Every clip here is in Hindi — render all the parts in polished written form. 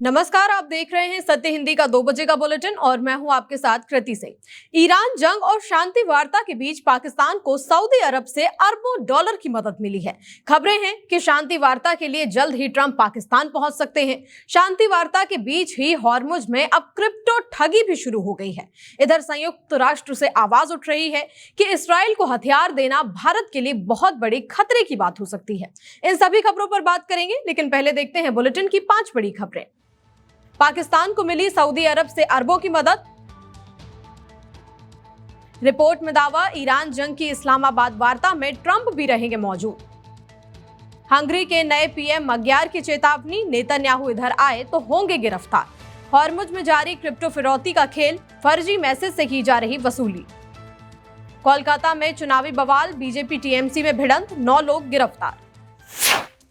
नमस्कार, आप देख रहे हैं सत्य हिंदी का 2 बजे का बुलेटिन और मैं हूं आपके साथ कृति सिंह। ईरान जंग और शांति वार्ता के बीच पाकिस्तान को सऊदी अरब से अरबों डॉलर की मदद मिली है। खबरें हैं कि शांति वार्ता के लिए जल्द ही ट्रंप पाकिस्तान पहुंच सकते हैं। शांति वार्ता के बीच ही हॉर्मुज में अब क्रिप्टो ठगी भी शुरू हो गई है। इधर संयुक्त राष्ट्र से आवाज उठ रही है कि इसराइल को हथियार देना भारत के लिए बहुत बड़ी खतरे की बात हो सकती है। इन सभी खबरों पर बात करेंगे, लेकिन पहले देखते हैं बुलेटिन की 5 बड़ी खबरें। पाकिस्तान को मिली सऊदी अरब से अरबों की मदद। रिपोर्ट में दावा, ईरान जंग की इस्लामाबाद वार्ता में ट्रंप भी रहेंगे मौजूद। हंगरी के नए पीएम magyar की चेतावनी, नेतन्याहू इधर आए तो होंगे गिरफ्तार। हॉर्मुज में जारी क्रिप्टो फिरौती का खेल, फर्जी मैसेज से की जा रही वसूली। कोलकाता में चुनावी बवाल, बीजेपी टीएमसी में भिड़ंत, 9 लोग गिरफ्तार।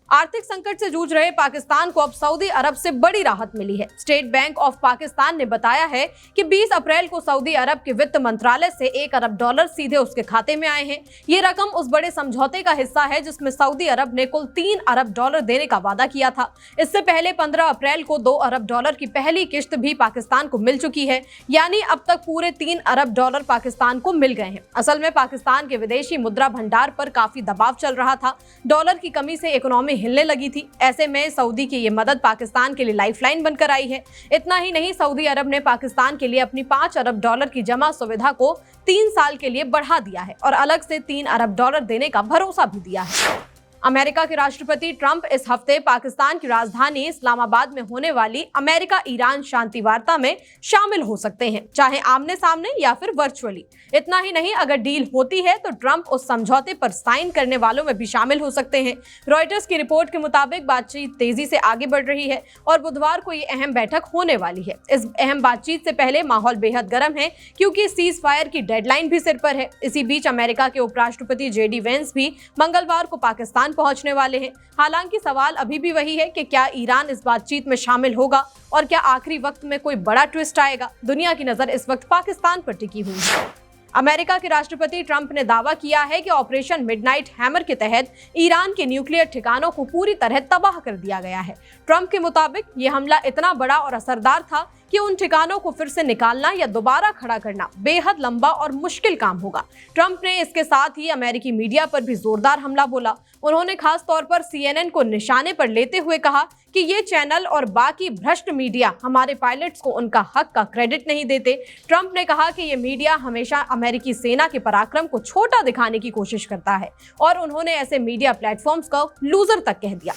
आर्थिक संकट से जूझ रहे पाकिस्तान को अब सऊदी अरब से बड़ी राहत मिली है। स्टेट बैंक ऑफ पाकिस्तान ने बताया है कि 20 अप्रैल को सऊदी अरब के वित्त मंत्रालय से 1 अरब डॉलर सीधे उसके खाते में आए हैं। ये रकम उस बड़े समझौते का हिस्सा है जिसमें सऊदी अरब ने कुल 3 अरब डॉलर देने का वादा किया था। इससे पहले 15 अप्रैल को 2 अरब डॉलर की पहली किश्त भी पाकिस्तान को मिल चुकी है, यानी अब तक पूरे 3 अरब डॉलर पाकिस्तान को मिल गए हैं। असल में पाकिस्तान के विदेशी मुद्रा भंडार पर काफी दबाव चल रहा था। डॉलर की कमी से इकोनॉमी हिलने लगी थी। ऐसे में सऊदी की ये मदद पाकिस्तान के लिए लाइफलाइन बनकर आई है। इतना ही नहीं, सऊदी अरब ने पाकिस्तान के लिए अपनी 5 अरब डॉलर की जमा सुविधा को 3 साल के लिए बढ़ा दिया है और अलग से 3 अरब डॉलर देने का भरोसा भी दिया है। अमेरिका के राष्ट्रपति ट्रंप इस हफ्ते पाकिस्तान की राजधानी इस्लामाबाद में होने वाली अमेरिका ईरान शांति वार्ता में शामिल हो सकते हैं, चाहे आमने सामने या फिर वर्चुअली। इतना ही नहीं, अगर डील होती है तो ट्रंप उस समझौते पर साइन करने वालों में भी शामिल हो सकते हैं। रॉयटर्स की रिपोर्ट के मुताबिक बातचीत तेजी से आगे बढ़ रही है और बुधवार को ये अहम बैठक होने वाली है। इस अहम बातचीत से पहले माहौल बेहद गर्म है क्योंकि सीज फायर की डेडलाइन भी सिर पर है। इसी बीच अमेरिका के उपराष्ट्रपति जेडी वेंस भी मंगलवार को पाकिस्तान पहुंचने वाले हैं। हालांकि सवाल अभी भी वही है कि क्या ईरान इस बातचीत में शामिल होगा और क्या आखिरी वक्त में कोई बड़ा ट्विस्ट आएगा। दुनिया की नजर इस वक्त पाकिस्तान पर टिकी हुई है। अमेरिका के राष्ट्रपति ट्रंप ने दावा किया है कि ऑपरेशन मिडनाइट हैमर के तहत ईरान के न्यूक्लियर ठिकानों को पूरी तरह तबाह कर दिया गया है। ट्रंप के मुताबिक ये हमला इतना बड़ा और असरदार था कि उन ठिकानों को फिर से निकालना या दोबारा खड़ा करना बेहद लंबा और मुश्किल काम होगा। ट्रंप ने इसके साथ ही अमेरिकी मीडिया पर भी जोरदार हमला बोला। उन्होंने खास तौर पर CNN को निशाने पर लेते हुए कहा कि ये चैनल और बाकी भ्रष्ट मीडिया हमारे पायलट्स को उनका हक का क्रेडिट नहीं देते। ट्रंप ने कहा कि ये मीडिया हमेशा अमेरिकी सेना के पराक्रम को छोटा दिखाने की कोशिश करता है और उन्होंने ऐसे मीडिया प्लेटफॉर्म्स को लूजर तक कह दिया।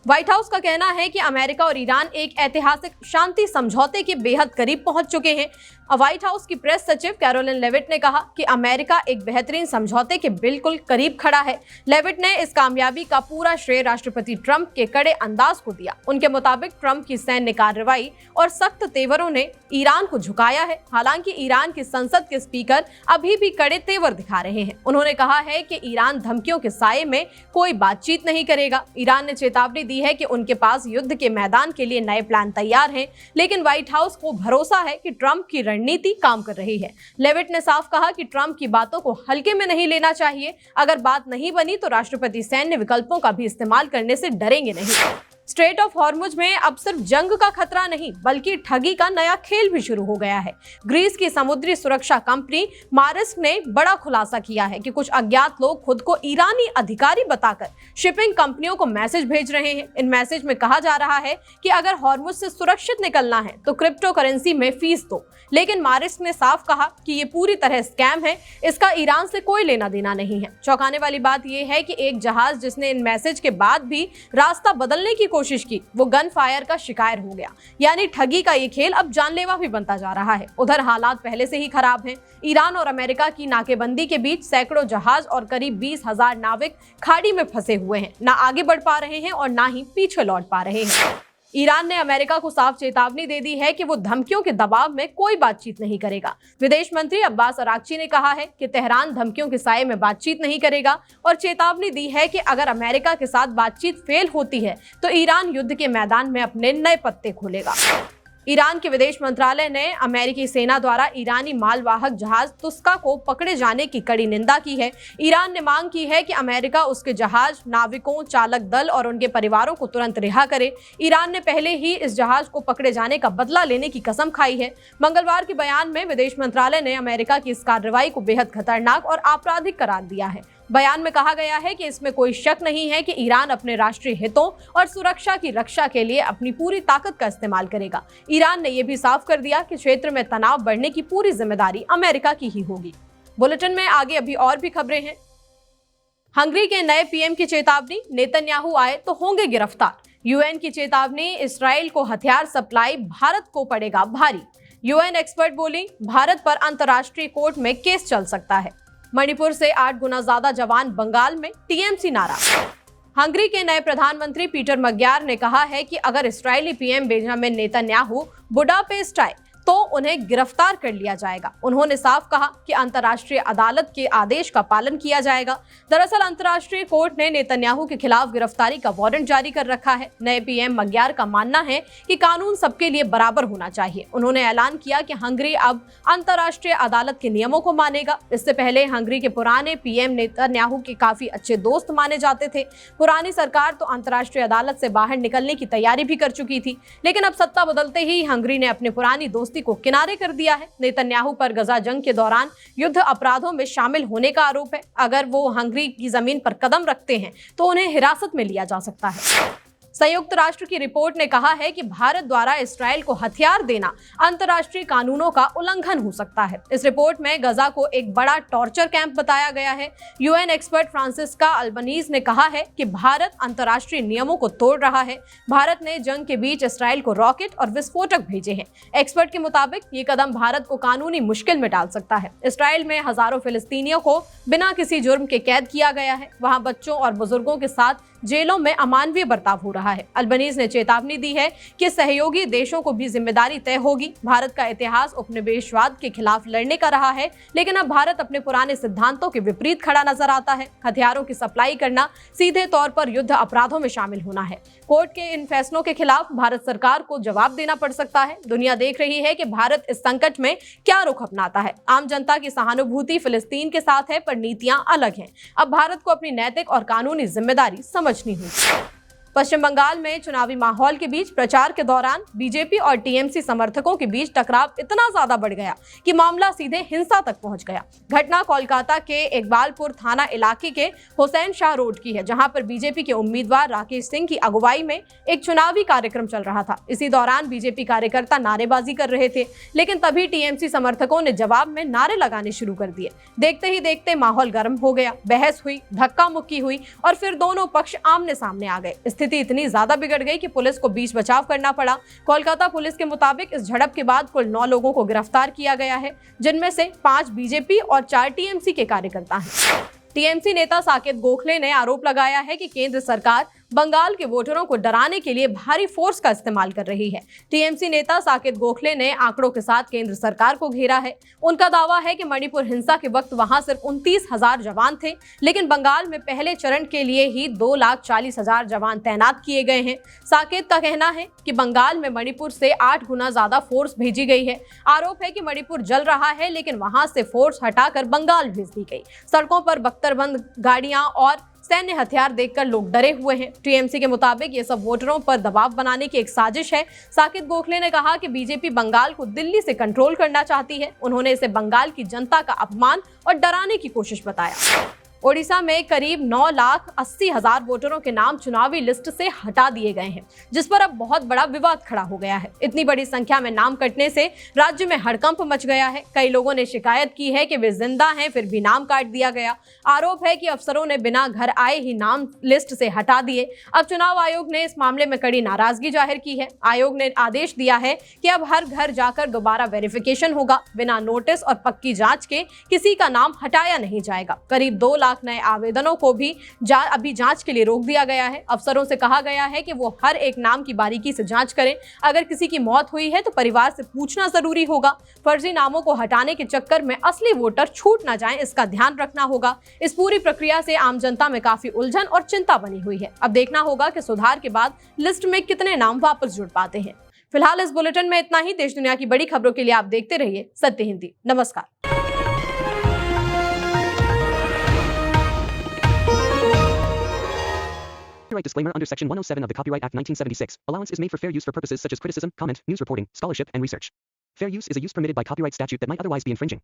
व्हाइट हाउस का कहना है कि अमेरिका और ईरान एक ऐतिहासिक शांति समझौते के बेहद करीब पहुंच चुके हैं। व्हाइट हाउस की प्रेस सचिव कैरोलिन लेविट ने कहा कि अमेरिका एक बेहतरीन समझौते के बिल्कुल करीब खड़ा है। लेविट ने इस कामयाबी का पूरा श्रेय राष्ट्रपति ट्रंप के कड़े अंदाज को दिया। उनके मुताबिक ट्रंप की सैन्य कार्रवाई और सख्त तेवरों ने ईरान को झुकाया है। हालांकि ईरान की संसद के स्पीकर अभी भी कड़े तेवर दिखा रहे हैं। उन्होंने कहा है कि ईरान धमकियों के साये में कोई बातचीत नहीं करेगा। ईरान ने चेतावनी दी है कि उनके पास युद्ध के मैदान के लिए नए प्लान तैयार हैं, लेकिन व्हाइट हाउस को भरोसा है कि ट्रंप की रणनीति काम कर रही है। लेविट ने साफ कहा कि ट्रंप की बातों को हल्के में नहीं लेना चाहिए। अगर बात नहीं बनी तो राष्ट्रपति सैन्य विकल्पों का भी इस्तेमाल करने से डरेंगे नहीं। स्ट्रेट ऑफ हॉर्मुज में अब सिर्फ जंग का खतरा नहीं बल्कि ठगी का नया खेल भी शुरू हो गया है। ग्रीस की समुद्री सुरक्षा कंपनी मारिस्क ने बड़ा खुलासा किया है कि कुछ अज्ञात लोग खुद को ईरानी अधिकारी बताकर शिपिंग कंपनियों को मैसेज भेज रहे हैं। इन मैसेज में कहा जा रहा है कि अगर हॉर्मुज से सुरक्षित निकलना है तो क्रिप्टो करेंसी में फीस दो। लेकिन मारिस्क ने साफ कहा कि ये पूरी तरह स्कैम है, इसका ईरान से कोई लेना देना नहीं है। चौंकाने वाली बात यह है कि एक जहाज जिसने इन मैसेज के बाद भी रास्ता बदलने की कोशिश की, वो गन फायर का शिकार हो गया। यानी ठगी का ये खेल अब जानलेवा भी बनता जा रहा है। उधर हालात पहले से ही खराब हैं। ईरान और अमेरिका की नाकेबंदी के बीच सैकड़ों जहाज और करीब 20,000 नाविक खाड़ी में फंसे हुए हैं, ना आगे बढ़ पा रहे हैं और ना ही पीछे लौट पा रहे हैं। ईरान ने अमेरिका को साफ चेतावनी दे दी है कि वो धमकियों के दबाव में कोई बातचीत नहीं करेगा। विदेश मंत्री अब्बास अराक्ची ने कहा है कि तेहरान धमकियों के साये में बातचीत नहीं करेगा और चेतावनी दी है कि अगर अमेरिका के साथ बातचीत फेल होती है तो ईरान युद्ध के मैदान में अपने नए पत्ते खोलेगा। ईरान के विदेश मंत्रालय ने अमेरिकी सेना द्वारा ईरानी मालवाहक जहाज तुस्का को पकड़े जाने की कड़ी निंदा की है। ईरान ने मांग की है कि अमेरिका उसके जहाज, नाविकों, चालक दल और उनके परिवारों को तुरंत रिहा करे। ईरान ने पहले ही इस जहाज को पकड़े जाने का बदला लेने की कसम खाई है। मंगलवार के बयान में विदेश मंत्रालय ने अमेरिका की इस कार्रवाई को बेहद खतरनाक और आपराधिक करार दिया है। बयान में कहा गया है कि इसमें कोई शक नहीं है कि ईरान अपने राष्ट्रीय हितों और सुरक्षा की रक्षा के लिए अपनी पूरी ताकत का इस्तेमाल करेगा। ईरान ने यह भी साफ कर दिया कि क्षेत्र में तनाव बढ़ने की पूरी जिम्मेदारी अमेरिका की ही होगी। बुलेटिन में आगे अभी और भी खबरें हैं। हंगरी के नए पीएम की चेतावनी, नेतन्याहू आए तो होंगे गिरफ्तार। यूएन की चेतावनी, इस्राएल को हथियार सप्लाई भारत को पड़ेगा भारी। यूएन एक्सपर्ट बोली, भारत पर अंतर्राष्ट्रीय कोर्ट में केस चल सकता है। मणिपुर से 8 गुना ज्यादा जवान बंगाल में, टीएमसी नारा। हंगरी के नए प्रधानमंत्री पीटर मग्यार ने कहा है कि अगर इस्राएली पीएम बेंजामिन नेतन्याहू बुडापेस्ट आए तो उन्हें गिरफ्तार कर लिया जाएगा। उन्होंने साफ कहा कि अंतर्राष्ट्रीय अदालत के आदेश का पालन किया जाएगा। दरअसल अंतर्राष्ट्रीय कोर्ट ने नेतन्याहू के खिलाफ गिरफ्तारी का वारंट जारी कर रखा है। नए पीएम मग्यार का मानना है कि कानून सबके लिए बराबर होना चाहिए। उन्होंने ऐलान किया कि हंगरी अब अंतर्राष्ट्रीय अदालत के नियमों को मानेगा। इससे पहले हंगरी के पुराने पीएम नेतन्याहू के काफी अच्छे दोस्त माने जाते थे। पुरानी सरकार तो अंतर्राष्ट्रीय अदालत से बाहर निकलने की तैयारी भी कर चुकी थी, लेकिन अब सत्ता बदलते ही हंगरी ने अपने पुरानी दोस्ती को किनारे कर दिया है। नेतन्याहू पर गजा जंग के दौरान युद्ध अपराधों में शामिल होने का आरोप है। अगर वो हंगरी की जमीन पर कदम रखते हैं तो उन्हें हिरासत में लिया जा सकता है। संयुक्त राष्ट्र की रिपोर्ट ने कहा है कि भारत द्वारा इस्राएल को हथियार देना अंतर्राष्ट्रीय कानूनों का उल्लंघन हो सकता है। इस रिपोर्ट में गजा को एक बड़ा टॉर्चर कैंप बताया गया है। यूएन एक्सपर्ट फ्रांसिस्का अल्बनीज ने कहा है कि भारत अंतर्राष्ट्रीय नियमों को तोड़ रहा है। भारत ने जंग के बीच इस्राएल को रॉकेट और विस्फोटक भेजे हैं। एक्सपर्ट के मुताबिक ये कदम भारत को कानूनी मुश्किल में डाल सकता है। इस्राएल में हजारों फिलिस्तीनियों को बिना किसी जुर्म के कैद किया गया है। वहां बच्चों और बुजुर्गों के साथ जेलों में अमानवीय बर्ताव हो रहा है। अल्बनीज ने चेतावनी दी है कि सहयोगी देशों को भी जिम्मेदारी तय होगी। भारत का इतिहास उपनिवेशवाद के खिलाफ लड़ने का रहा है, लेकिन अब भारत अपने पुराने सिद्धांतों के विपरीत खड़ा नजर आता है। हथियारों की सप्लाई करना सीधे तौर पर युद्ध अपराधों में शामिल होना है। कोर्ट के इन फैसलों के खिलाफ भारत सरकार को जवाब देना पड़ सकता है। दुनिया देख रही है कि भारत इस संकट में क्या रुख अपनाता है। आम जनता की सहानुभूति फिलिस्तीन के साथ है, पर नीतियां अलग हैं। अब भारत को अपनी नैतिक और कानूनी जिम्मेदारी समझनी होगी। पश्चिम बंगाल में चुनावी माहौल के बीच प्रचार के दौरान बीजेपी और टीएमसी समर्थकों के बीच टकराव इतना ज्यादा बढ़ गया कि मामला सीधे हिंसा तक पहुंच गया। घटना कोलकाता के इकबालपुर थाना इलाके के हुसैन शाह रोड की है, जहां पर बीजेपी के उम्मीदवार राकेश सिंह की अगुवाई में एक चुनावी कार्यक्रम चल रहा था। इसी दौरान बीजेपी कार्यकर्ता नारेबाजी कर रहे थे, लेकिन तभी टीएमसी समर्थकों ने जवाब में नारे लगाने शुरू कर दिए। देखते ही देखते माहौल गर्म हो गया, बहस हुई, धक्का मुक्की हुई और फिर दोनों पक्ष आमने सामने आ गए। स्थिति इतनी ज्यादा बिगड़ गई कि पुलिस को बीच बचाव करना पड़ा। कोलकाता पुलिस के मुताबिक इस झड़प के बाद कुल 9 लोगों को गिरफ्तार किया गया है, जिनमें से 5 बीजेपी और 4 टीएमसी के कार्यकर्ता हैं। टीएमसी नेता साकेत गोखले ने आरोप लगाया है कि केंद्र सरकार बंगाल के वोटरों को डराने के लिए भारी फोर्स का इस्तेमाल कर रही है। टीएमसी नेता साकेत गोखले ने आंकड़ों के साथ केंद्र सरकार को घेरा है। उनका दावा है कि मणिपुर हिंसा के वक्त वहां सिर्फ 29,000 जवान थे, लेकिन बंगाल में पहले चरण के लिए ही 2,40,000 जवान तैनात किए गए हैं। साकेत का कहना है कि बंगाल में मणिपुर से 8 गुना ज्यादा फोर्स भेजी गई है। आरोप है कि मणिपुर जल रहा है, लेकिन वहां से फोर्स हटाकर बंगाल भेज दी गई। सड़कों पर बख्तरबंद गाड़ियां और सैन्य हथियार देखकर लोग डरे हुए हैं। टीएमसी के मुताबिक ये सब वोटरों पर दबाव बनाने की एक साजिश है। साकेत गोखले ने कहा कि बीजेपी बंगाल को दिल्ली से कंट्रोल करना चाहती है। उन्होंने इसे बंगाल की जनता का अपमान और डराने की कोशिश बताया। ओडिशा में करीब 9,80,000 वोटरों के नाम चुनावी लिस्ट से हटा दिए गए हैं, जिस पर अब बहुत बड़ा विवाद खड़ा हो गया है। इतनी बड़ी संख्या में नाम कटने से राज्य में हड़कंप मच गया है। कई लोगों ने शिकायत की है कि वे जिंदा हैं, फिर भी नाम काट दिया गया। आरोप है कि अफसरों ने बिना घर आए ही नाम लिस्ट से हटा दिए। अब चुनाव आयोग ने इस मामले में कड़ी नाराजगी जाहिर की है। आयोग ने आदेश दिया है कि अब हर घर जाकर दोबारा वेरिफिकेशन होगा। बिना नोटिस और पक्की जांच के किसी का नाम हटाया नहीं जाएगा। करीब 2 लाख नए आवेदनों को भी अभी जांच के लिए रोक दिया गया है। अफसरों से कहा गया है कि वो हर एक नाम की बारीकी से जांच करें। अगर किसी की मौत हुई है तो परिवार से पूछना जरूरी होगा। फर्जी नामों को हटाने के चक्कर में असली वोटर छूट ना जाएं, इसका ध्यान रखना होगा। इस पूरी प्रक्रिया से आम जनता में काफी उलझन और चिंता बनी हुई है। अब देखना होगा कि सुधार के बाद लिस्ट में कितने नाम वापस जुड़ पाते हैं। फिलहाल इस बुलेटिन में इतना ही। देश दुनिया की बड़ी खबरों के लिए आप देखते रहिए सत्य हिंदी। नमस्कार। Copyright disclaimer under Section 107 of the Copyright Act 1976. Allowance is made for fair use for purposes such as criticism, comment, news reporting, scholarship, and research. Fair use is a use permitted by copyright statute that might otherwise be infringing.